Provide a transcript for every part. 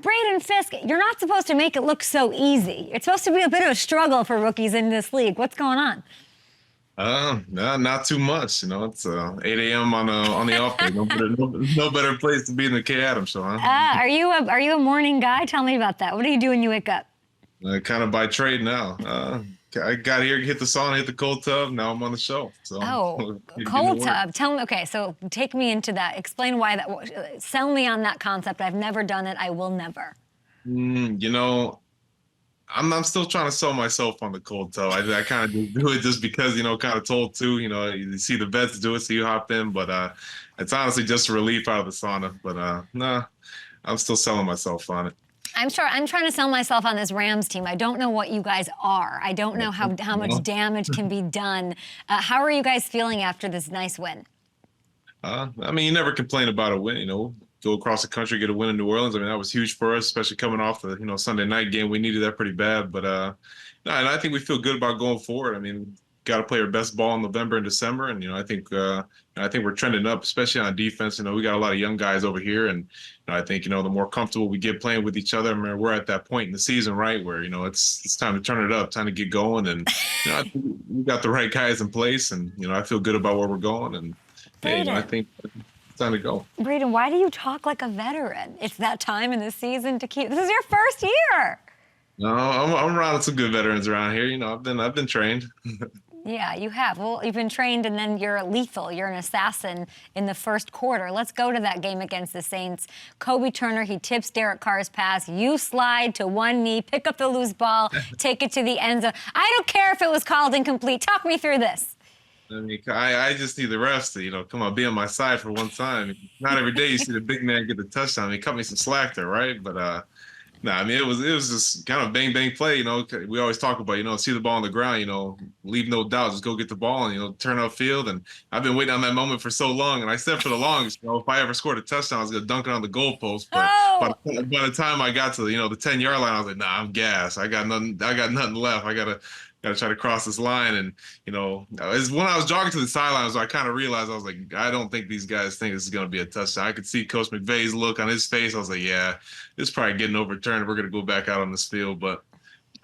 Braden Fiske, you're not supposed to make it look so easy. It's supposed to be a bit of a struggle for rookies in this league. What's going on? No, not too much. It's 8 a.m. on the off day. No better place to be than the K Adams show, huh? Are you a morning guy? Tell me about that. What do you do when you wake up? Kind of by trade now. I got here, hit the sauna, hit the cold tub. Now I'm on the show. So cold tub. Tell me. Okay, so take me into that. Explain why that. Sell me on that concept. I've never done it. I will never. I'm still trying to sell myself on the cold tub. I kind of do it just because, kind of told to, you see the vets do it, so you hop in. But it's honestly just a relief out of the sauna. But nah, I'm still selling myself on it. I'm trying to sell myself on this Rams team. I don't know what you guys are. I don't know how much damage can be done. How are you guys feeling after this nice win? You never complain about a win, go across the country, get a win in New Orleans. That was huge for us, especially coming off the, Sunday night game. We needed that pretty bad. But, no, and I think we feel good about going forward. Got to play our best ball in November and December. And, I think we're trending up, especially on defense. We got a lot of young guys over here. And I think, the more comfortable we get playing with each other, we're at that point in the season, right, where, it's time to turn it up, time to get going. And, I think we got the right guys in place. And, I feel good about where we're going. And, hey, I think it's time to go. Braden, why do you talk like a veteran? It's that time in the season to keep. This is your first year. No, I'm around some good veterans around here. I've been trained. Yeah, you have. Well, you've been trained, and then you're lethal. You're an assassin in the first quarter. Let's go to that game against the Saints. Kobe Turner, he tips Derek Carr's pass. You slide to one knee, pick up the loose ball, take it to the end zone. I don't care if it was called incomplete. Talk me through this. I just need the refs to, come on, be on my side for one time. Not every day you see the big man get the touchdown. He cut me some slack there, right? But it was just kind of bang bang play. We always talk about, see the ball on the ground, leave no doubt, just go get the ball and turn upfield. And I've been waiting on that moment for so long. And I said for the longest, if I ever scored a touchdown, I was gonna dunk it on the goalpost. But by the time I got to the 10-yard line, I was like, nah, I'm gassed. I got nothing left. I gotta try to cross this line. And, when I was jogging to the sidelines, I kind of realized, I was like, I don't think these guys think this is going to be a touchdown. I could see Coach McVay's look on his face. I was like, yeah, this is probably getting overturned. We're going to go back out on this field. But,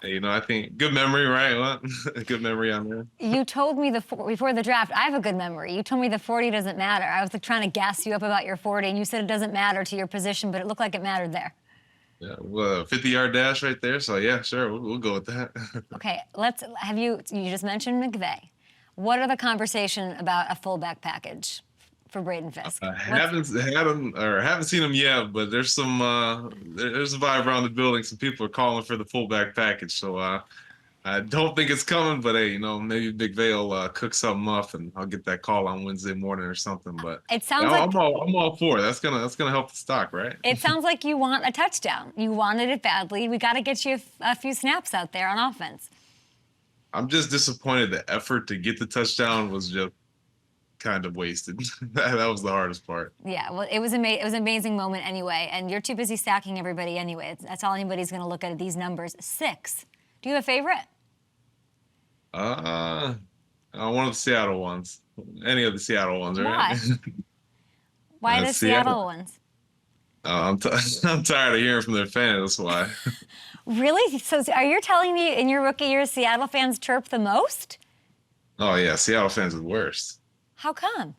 I think good memory, right? What? Good memory on there. You told me before the draft, I have a good memory. You told me the 40 doesn't matter. I was trying to gas you up about your 40, and you said it doesn't matter to your position, but it looked like it mattered there. Yeah, well, 50-yard dash right there. So, yeah, sure, we'll go with that. Okay, you just mentioned McVay. What are the conversation about a fullback package for Braden Fiske? I haven't seen him yet, but there's a vibe around the building. Some people are calling for the fullback package. So, I don't think it's coming, but hey, maybe Big Vale will cook something up, and I'll get that call on Wednesday morning or something. But it sounds like I'm all for it. That's gonna help the stock, right? It sounds like you want a touchdown. You wanted it badly. We got to get you a few snaps out there on offense. I'm just disappointed. The effort to get the touchdown was just kind of wasted. That was the hardest part. Yeah, well, it was an amazing moment anyway, and you're too busy stacking everybody anyway. That's all anybody's going to look at these numbers. 6. Do you have a favorite? One of the Seattle ones. Any of the Seattle ones, right? Why the Seattle ones? I'm tired of hearing from their fans. That's why. Really? So are you telling me in your rookie year, Seattle fans chirp the most? Oh, yeah. Seattle fans are the worst. How come?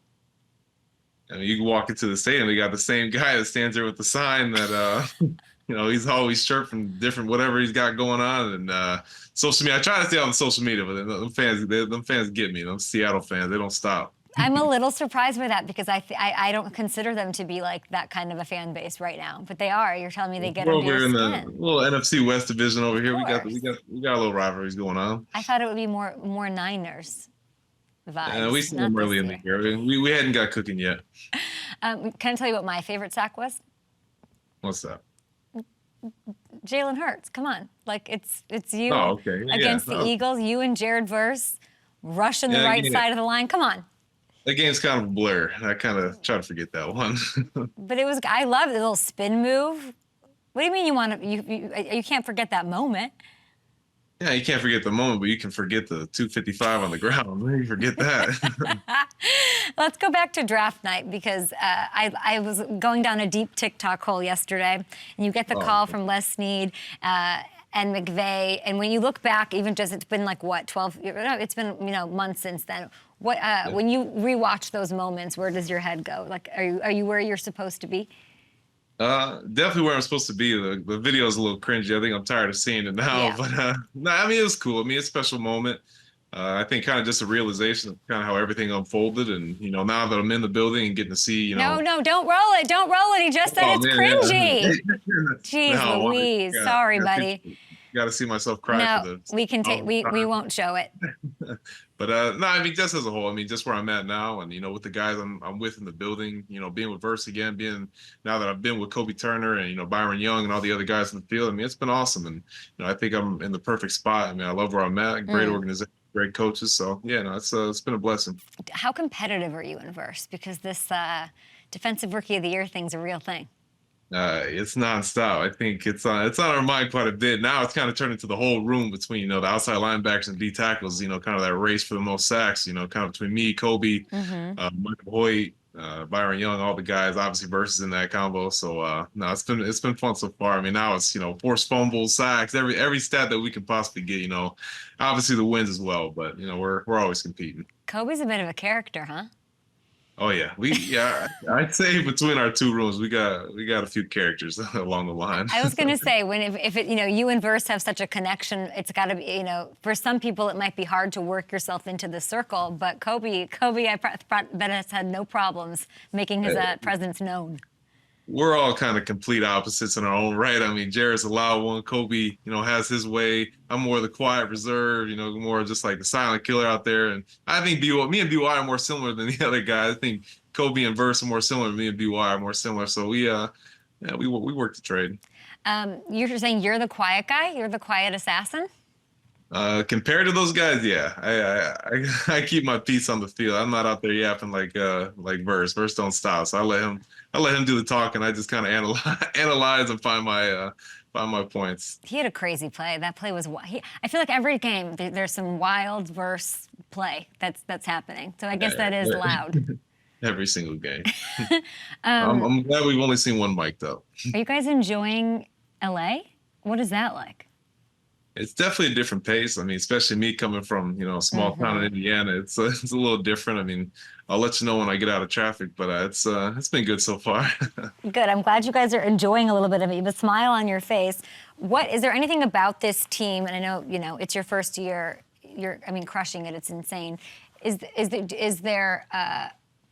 You can walk into the stadium, they got the same guy that stands there with the sign that, he's always chirping different whatever he's got going on. And social media, I try to stay on social media, but them fans get me. Them Seattle fans, they don't stop. I'm a little surprised by that because I don't consider them to be like that kind of a fan base right now, but they are. You're telling me they get under your skin. We're in the little NFC West division over here. We got a little rivalries going on. I thought it would be more Niners vibes. Yeah, we seen them early in the year. We hadn't got cooking yet. Can I tell you what my favorite sack was? What's that? Jalen Hurts. Come on, like it's you against the Eagles. You and Jared Verse rushing the right side of the line. Come on. That game's kind of a blur. I kind of try to forget that one. But I love the little spin move. What do you mean you want to? You can't forget that moment. Yeah, you can't forget the moment, but you can forget the 255 on the ground. You forget that. Let's go back to draft night because I was going down a deep TikTok hole yesterday, and you get the call from Les Snead and McVay, and when you look back, even just it's been like what 12? No, it's been months since then. What when you rewatch those moments, where does your head go? Like, are you where you're supposed to be? Definitely where I'm supposed to be. The video is a little cringy. I think I'm tired of seeing it now, Yeah. but no, I mean, it was cool. I mean, it's a special moment. I think kind of just a realization of kind of how everything unfolded, and now that I'm in the building and getting to see, No, don't roll it. Don't roll it. He just said oh it's man, cringy. Jeez no, Louise. Sorry, buddy. Got to see myself cry No, for the. we can take. We won't show it. But no, I mean, just as a whole, I mean, just where I'm at now, and with the guys I'm with in the building, being with Verse again, being now that I've been with Kobe Turner and Byron Young and all the other guys in the field. I mean, it's been awesome, and I think I'm in the perfect spot. I mean, I love where I'm at. Great organization, great coaches. So yeah, no, it's been a blessing. How competitive are you in Verse? Because this defensive rookie of the year thing's a real thing. It's nonstop. I think it's on our mind quite a bit. Now it's kind of turned into the whole room between, the outside linebackers and D tackles, kind of that race for the most sacks, kind of between me, Kobe, Michael Hoyt, Byron Young, all the guys, obviously Versus in that combo. So no, it's been fun so far. I mean, now it's, forced fumbles, sacks, every stat that we can possibly get, obviously the wins as well, but we're always competing. Kobe's a bit of a character, huh? Oh yeah, I'd say between our two rooms, we got a few characters along the line. I was gonna say if it you and Verse have such a connection, it's got to be for some people it might be hard to work yourself into the circle, but Kobe, I bet has had no problems making his presence known. We're all kind of complete opposites in our own right. I mean, Jared's a loud one. Kobe, has his way. I'm more the quiet reserve, more just like the silent killer out there. And I think me and BY are more similar than the other guys. I think Kobe and Verse are more similar. Me and BY are more similar. So we work the trade. You're saying you're the quiet guy? You're the quiet assassin? Compared to those guys, yeah, I keep my peace on the field. I'm not out there yapping like Verse. Verse don't stop. So I let him do the talking. I just kind of analyze and find my points. He had a crazy play. That play was. I feel like every game there's some wild Verse play that's happening. So I guess that is loud. Every single game. I'm glad we've only seen one mic though. Are you guys enjoying LA? What is that like? It's definitely a different pace. I mean, especially me coming from, a small town in Indiana, it's a little different. I mean, I'll let you know when I get out of traffic, but it's been good so far. Good. I'm glad you guys are enjoying a little bit of it. You have a smile on your face. Is there anything about this team? And I know, it's your first year. Crushing it. It's insane. Is there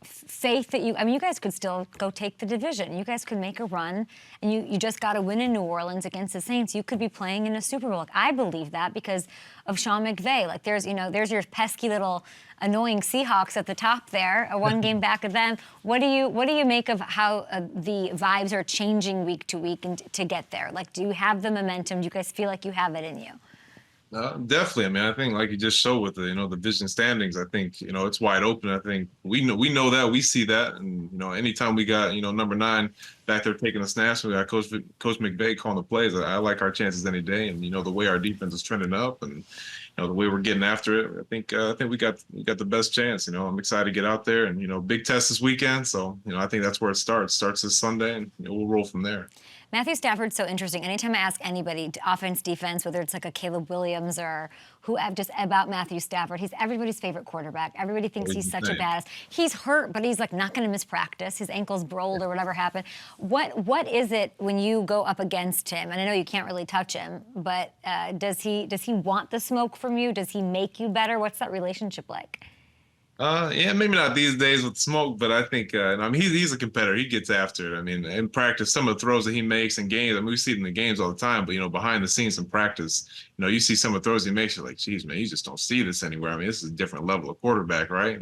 faith that you guys could still go take the division. You guys could make a run, and you just got to win in New Orleans against the Saints. You could be playing in a Super Bowl. Like, I believe that because of Sean McVay. Like, there's your pesky little annoying Seahawks at the top there, one game back of them. What do you make of how the vibes are changing week to week and to get there? Like, do you have the momentum? Do you guys feel like you have it in you? Definitely. I mean, I think like you just showed with the division standings, I think it's wide open. I think we know that, we see that, and anytime we got number 9 back there taking a snaps, we got Coach McVay calling the plays. I like our chances any day, and the way our defense is trending up, and the way we're getting after it, I think we got the best chance. I'm excited to get out there, and big test this weekend, so I think that's where it starts. Starts this Sunday, and we'll roll from there. Matthew Stafford's so interesting. Anytime I ask anybody, offense, defense, whether it's like a Caleb Williams or just about Matthew Stafford, he's everybody's favorite quarterback. Everybody thinks he's such a badass. He's hurt, but he's like not going to miss practice. His ankle's rolled or whatever happened. What is it when you go up against him? And I know you can't really touch him, but does he want the smoke from you? Does he make you better? What's that relationship like? Yeah, maybe not these days with smoke, but I think he's a competitor. He gets after it. I mean, in practice, some of the throws that he makes in games, we see it in the games all the time, but behind the scenes in practice, you see some of the throws he makes, you're like, geez, man, you just don't see this anywhere. I mean, this is a different level of quarterback, right?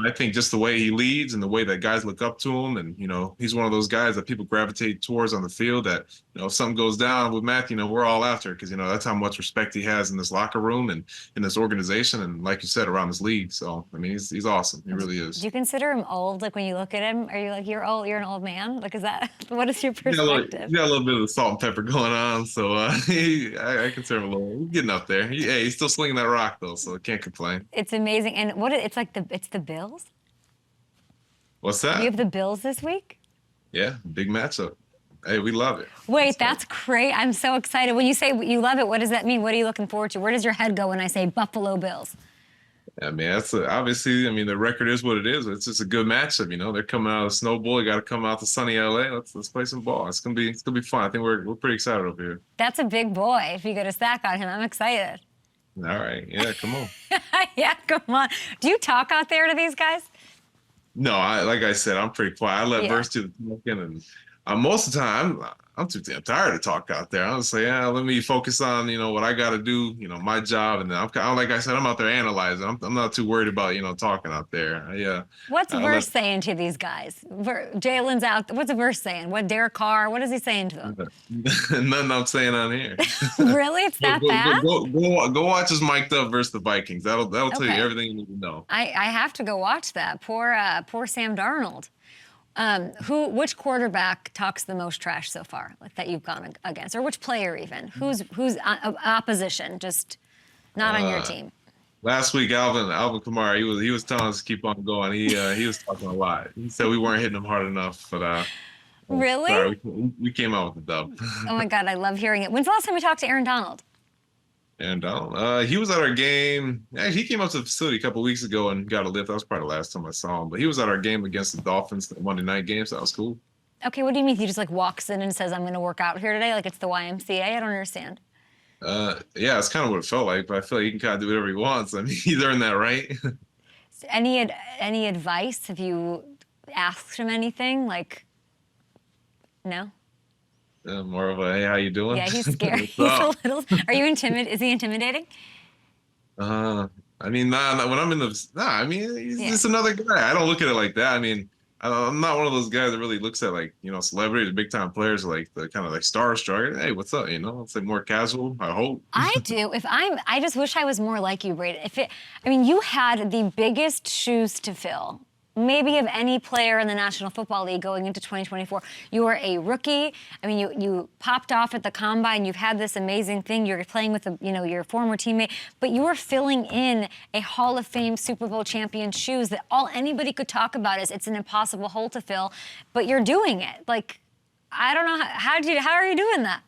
I think just the way he leads and the way that guys look up to him, and he's one of those guys that people gravitate towards on the field. That if something goes down with Matthew, we're all after it because that's how much respect he has in this locker room and in this organization, and like you said, around this league. So I mean, he's awesome. He really is. Do you consider him old? Like when you look at him, are you like you're old? You're an old man? Like is that what is your perspective? You got a little bit of the salt and pepper going on, so I consider him a little. He's getting up there. He's still slinging that rock though, so I can't complain. It's amazing, and it's like it's the Bills. What's that? You have the Bills this week? Yeah, big matchup. Hey, we love it. Wait, that's great. I'm so excited. When you say you love it, what does that mean? What are you looking forward to? Where does your head go when I say Buffalo Bills? I mean, obviously, the record is what it is. It's just a good matchup, They're coming out of the Snow Bowl. You got to come out to sunny LA. Let's play some ball. It's gonna be fun. I think we're pretty excited over here. That's a big boy. If you get a sack on him, I'm excited. All right, yeah, come on. Yeah, come on. Do you talk out there to these guys? No, like I said, I'm pretty quiet. I let Verse do the talking, and most of the time, I'm too damn tired to talk out there. I'll say, let me focus on, what I got to do, my job. And then like I said, I'm out there analyzing. I'm not too worried about, talking out there. What's Verse saying to these guys? Jalen's out. What's Verse saying? What, Derek Carr? What is he saying to them? Nothing I'm saying on here. Really? It's that bad? Go watch us mic'd up versus the Vikings. That'll tell you everything you need to know. I have to go watch that. Poor Sam Darnold. Which quarterback talks the most trash so far, like that you've gone against, or which player even? Who's opposition, just not on your team? Last week, Alvin Camara, he was telling us to keep on going. He was talking a lot. He said we weren't hitting him hard enough, but really, sorry, we came out with the dub. Oh my God, I love hearing it. When's the last time we talked to Aaron Donald? And he was at our game. Actually, he came up to the facility a couple of weeks ago and got a lift. That was probably the last time I saw him. But he was at our game against the Dolphins, the Monday night game, so that was cool. Okay, what do you mean? He just walks in and says, "I'm going to work out here today," like it's the YMCA? I don't understand. Yeah, it's kind of what it felt like. But I feel like he can kind of do whatever he wants. I mean, he's earned that right. Any advice? Have you asked him anything? No. More of a, hey, how you doing? Yeah, he's scary. He's a little. Are you intimidated? Is he intimidating? I mean, nah, when I'm in the, I mean, he's just another guy. I don't look at it like that. I mean, I'm not one of those guys that really looks at celebrities, big time players, like the kind of starstruck. Hey, what's up? It's more casual. I hope. I do. I just wish I was more like you, Braden. You had the biggest shoes to fill. Maybe of any player in the National Football League going into 2024. You were a rookie. I mean, you popped off at the combine. You've had this amazing thing. You're playing with your former teammate, but you were filling in a Hall of Fame Super Bowl champion shoes that all anybody could talk about is it's an impossible hole to fill, but you're doing it. I don't know how are you doing that?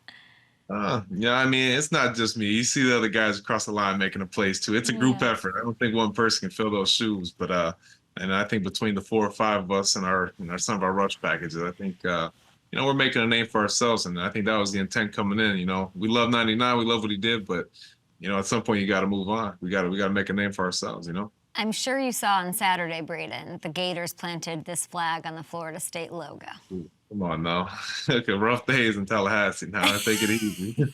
Yeah, I mean, it's not just me. You see the other guys across the line making a plays too. It's a group effort. I don't think one person can fill those shoes, but and I think between the 4 or 5 of us and some of our rush packages, I think we're making a name for ourselves, and I think that was the intent coming in. We love 99, we love what he did, but at some point you got to move on. We got to make a name for ourselves. I'm sure you saw on Saturday, Braden, the Gators planted this flag on the Florida State logo. Ooh, come on now. Okay, rough days in Tallahassee. Now I take it easy.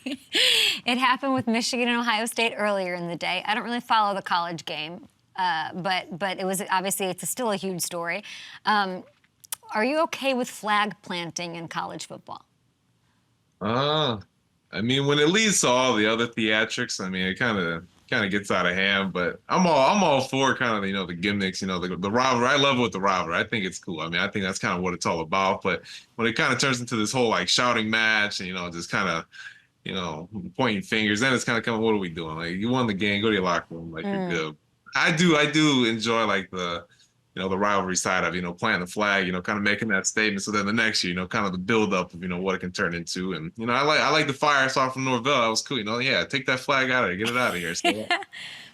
It happened with Michigan and Ohio State earlier in the day. I don't really follow the college game. But it was obviously it's still a huge story. Are you okay with flag planting in college football? I mean, when it leads to all the other theatrics, I mean, it kind of gets out of hand. But I'm all for kind of the gimmicks, the rivalry. I love it with the rivalry. I think it's cool. I mean, I think that's kind of what it's all about. But when it kind of turns into this whole shouting match, and just kind of pointing fingers, then it's kind of what are we doing? You won the game, go to your locker room, you're good. I do enjoy the rivalry side of planting the flag, kind of making that statement. So then the next year, kind of the build up of what it can turn into. And I like the fire saw from Norvell. That was cool. Take that flag out of here, get it out of here. So,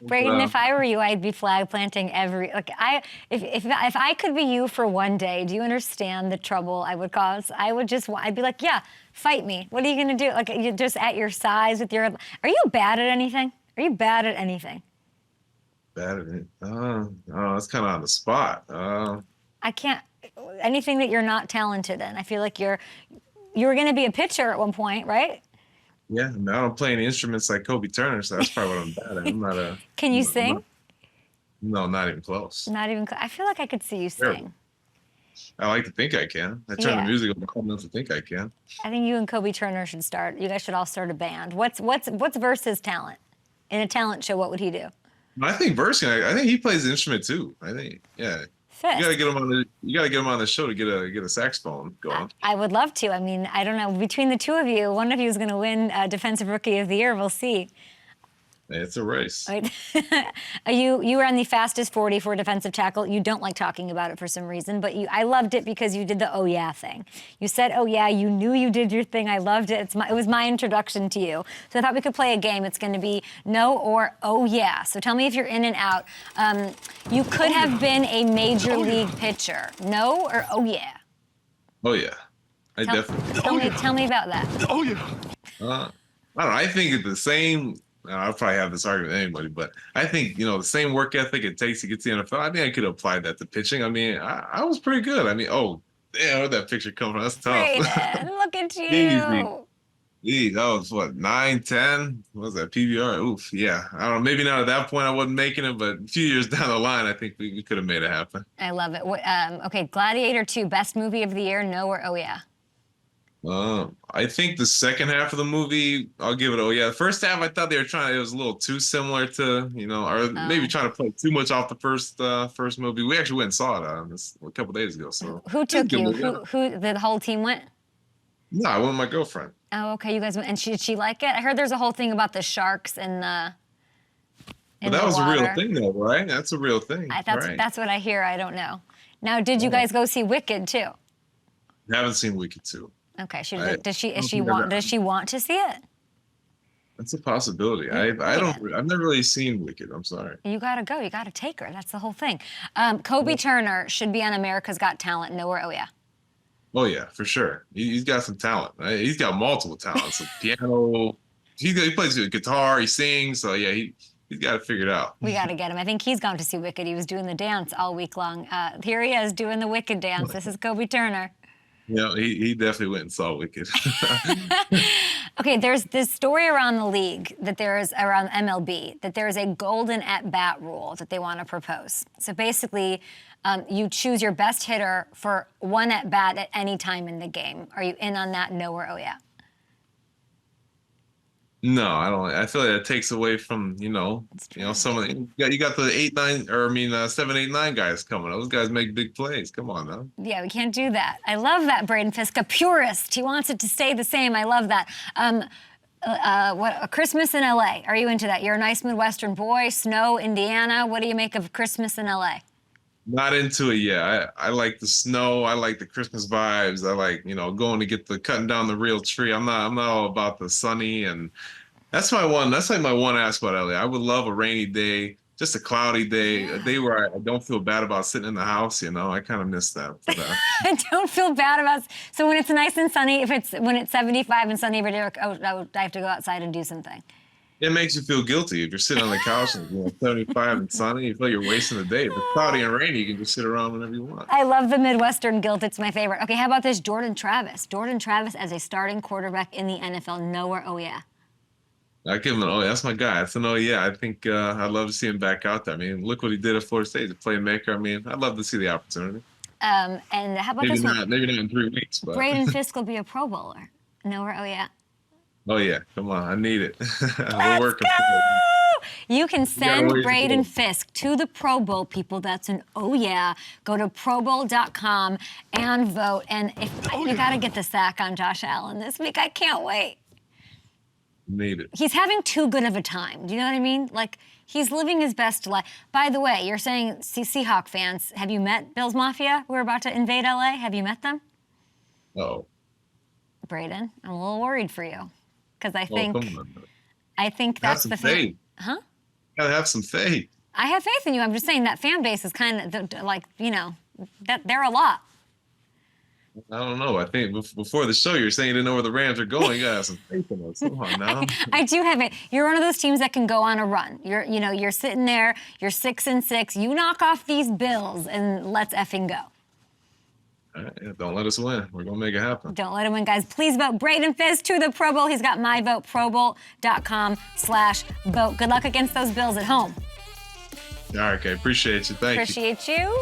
Braden, if I were you, I'd be flag planting if I could be you for one day. Do you understand the trouble I would cause? I'd be like, yeah, fight me. What are you gonna do? You just at your size with your. Are you bad at anything? Are you bad at anything? Bad at it. It's kind of on the spot. I can't. Anything that you're not talented in. I feel like you were going to be a pitcher at one point, right? Yeah, I mean, I don't play any instruments like Kobe Turner, so that's probably what I'm bad at. I'm not a. Can you sing? Can you sing? Can you sing? No, Can you no. sing? No, not even close. Not even. I feel like I could see you sing. I like to think I can. I turn the music up enough to think I can. I think you and Kobe Turner should start. You guys should all start a band. What's Versus talent? In a talent show, what would he do? I think Verse. I think he plays the instrument too. I think, yeah. Fisk. You gotta get him on the show to get a saxophone going. I would love to. I mean, I don't know. Between the two of you, one of you is going to win Defensive Rookie of the Year. We'll see. It's a race. You ran the fastest 40 for a defensive tackle. You don't like talking about it for some reason, but I loved it because you did the oh yeah thing. You said oh yeah, you knew you did your thing. I loved it. It was my introduction to you. So I thought we could play a game. It's going to be no or oh yeah. So tell me if you're in and out. You could have been a major league pitcher. No or oh yeah? Oh yeah. Tell me about that. Oh yeah. I don't know. I think it's the same. I'll probably have this argument with anybody, but I think, the same work ethic it takes to get to the NFL, I think I could apply that to pitching. I mean, I was pretty good. I mean, where'd that picture come from? That's tough. Braden, look at you. Easy. That was what, 9, 10? What was that, PBR? Oof, yeah. I don't know. Maybe not at that point I wasn't making it, but a few years down the line, I think we could have made it happen. I love it. Okay, Gladiator 2, best movie of the year, no or oh yeah? I think the second half of the movie, I'll give it oh yeah. The first half, I thought it was a little too similar to, or maybe trying to play too much off the first movie. We actually went and saw it a couple days ago. So who took you? Who the whole team went? No, I went with my girlfriend. Oh, okay. You guys went, and did she like it? I heard there's a whole thing about the sharks and the. But that was a real thing, though, right? That's a real thing. That's what I hear. I don't know. Now, did you guys go see Wicked too? I haven't seen Wicked 2. Okay. Does she want to see it? That's a possibility. I've never really seen Wicked. I'm sorry. You gotta go. You gotta take her. That's the whole thing. Kobe Turner should be on America's Got Talent. No or oh yeah? Oh yeah, for sure. He's got some talent. Right? He's got multiple talents. Piano. He plays the guitar. He sings. So yeah, he's got it figured out. We got to get him. I think he's gone to see Wicked. He was doing the dance all week long. Here he is doing the Wicked dance. This is Kobe Turner. Yeah, he definitely went and saw Wicked. Okay, there's this story around the league around MLB that there is a golden at-bat rule that they want to propose. So basically, you choose your best hitter for one at-bat at any time in the game. Are you in on that? No or oh yeah? No, I don't. I feel like that takes away from some of you got the 7, 8, 9 guys coming. Those guys make big plays. Come on now. Yeah, we can't do that. I love that, Braden Fiske, purist. He wants it to stay the same. I love that. Christmas in LA? Are you into that? You're a nice Midwestern boy. Snow, Indiana. What do you make of Christmas in LA? Not into it yet. I like the snow. I like the Christmas vibes. I like, going to get cutting down the real tree. I'm not all about the sunny, and that's like my one ask about LA. I would love a rainy day, just a cloudy day, a day where I don't feel bad about sitting in the house. I kind of miss that. I don't feel bad about. So when it's nice and sunny, when it's 75 and sunny every day, I have to go outside and do something. It makes you feel guilty if you're sitting on the couch and 75 and sunny. You feel like you're wasting the day. If it's cloudy and rainy, you can just sit around whenever you want. I love the Midwestern guilt. It's my favorite. Okay, how about this? Jordan Travis. Jordan Travis as a starting quarterback in the NFL. No or oh yeah? I give him an oh yeah. That's my guy. That's an oh yeah. I think I'd love to see him back out there. I mean, look what he did at Florida State. He's a playmaker. I mean, I'd love to see the opportunity. And how about this one? Maybe not in 3 weeks. But. Braden Fiske will be a Pro Bowler. No or oh yeah? Oh yeah, come on, I need it. Let's go! You can send Braden Fiske to the Pro Bowl, people. That's an oh yeah. Go to probowl.com and vote. And you got to get the sack on Josh Allen this week. I can't wait. Need it. He's having too good of a time. Do you know what I mean? Like, he's living his best life. By the way, you're saying Seahawks fans, have you met Bills Mafia? We're about to invade LA. Have you met them? Oh. Braden, I'm a little worried for you. Because I think that's the faith. Huh? You gotta have some faith. I have faith in you. I'm just saying that fan base is kind of like, that they're a lot. I don't know. I think before the show, you're saying you didn't know where the Rams are going. You gotta have some faith in us. Come on now. I do have it. You're one of those teams that can go on a run. You're sitting there. You're 6-6. You knock off these Bills, and let's effing go. All right, yeah, don't let us win. We're going to make it happen. Don't let him win, guys. Please vote Braden Fiske to the Pro Bowl. He's got my vote, probowl.com/vote. Good luck against those Bills at home. All right, okay. Appreciate you. Thank you. Appreciate you.